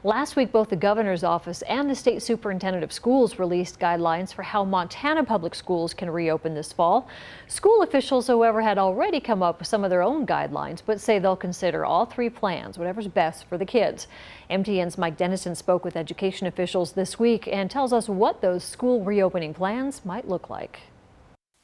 Last week, both the governor's office and the state superintendent of schools released guidelines for how Montana public schools can reopen this fall. School officials, however, had already come up with some of their own guidelines, but say they'll consider all three plans, whatever's best for the kids. MTN's Mike Dennison spoke with education officials this week and tells us what those school reopening plans might look like.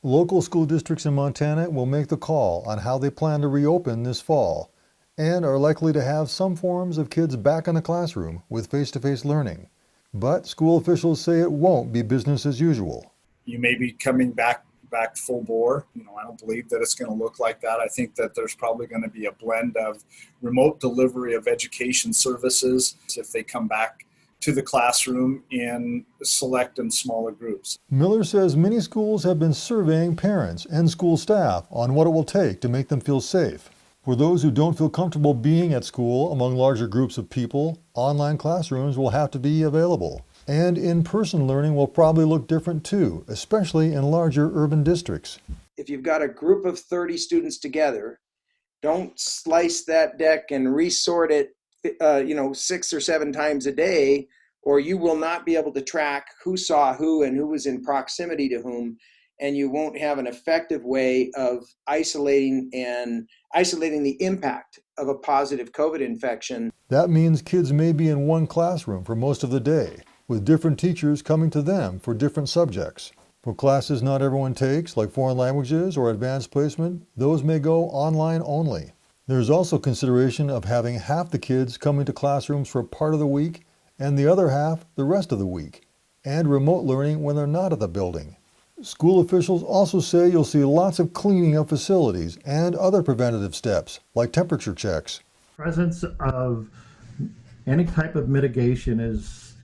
Local school districts in Montana will make the call on how they plan to reopen this fall and are likely to have some forms of kids back in the classroom with face-to-face learning. But school officials say it won't be business as usual. You may be coming back full bore. I don't believe that it's going to look like that. I think that there's probably going to be a blend of remote delivery of education services if they come back to the classroom in select and smaller groups. Miller says many schools have been surveying parents and school staff on what it will take to make them feel safe. For those who don't feel comfortable being at school among larger groups of people, online classrooms will have to be available. And in-person learning will probably look different too, especially in larger urban districts. If you've got a group of 30 students together, don't slice that deck and resort it 6 or 7 times a day, or you will not be able to track who saw who and who was in proximity to whom, and you won't have an effective way of isolating the impact of a positive COVID infection. That means kids may be in one classroom for most of the day, with different teachers coming to them for different subjects. For classes not everyone takes, like foreign languages or advanced placement, those may go online only. There's also consideration of having half the kids come into classrooms for part of the week and the other half the rest of the week, and remote learning when they're not at the building. School officials also say you'll see lots of cleaning of facilities and other preventative steps, like temperature checks. Presence of any type of mitigation is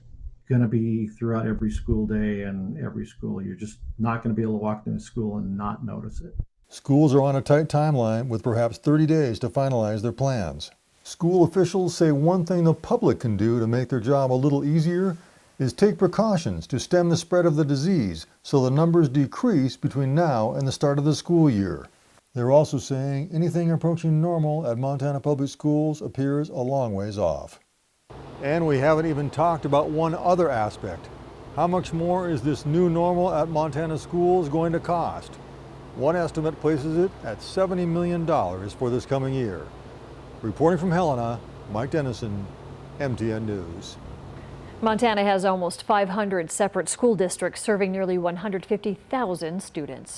going to be throughout every school day and every school. You're just not going to be able to walk into school and not notice it. Schools are on a tight timeline with perhaps 30 days to finalize their plans. School officials say one thing the public can do to make their job a little easier is take precautions to stem the spread of the disease so the numbers decrease between now and the start of the school year. They're also saying anything approaching normal at Montana Public Schools appears a long ways off. And we haven't even talked about one other aspect. How much more is this new normal at Montana schools going to cost? One estimate places it at $70 million for this coming year. Reporting from Helena, Mike Dennison, MTN News. Montana has almost 500 separate school districts serving nearly 150,000 students.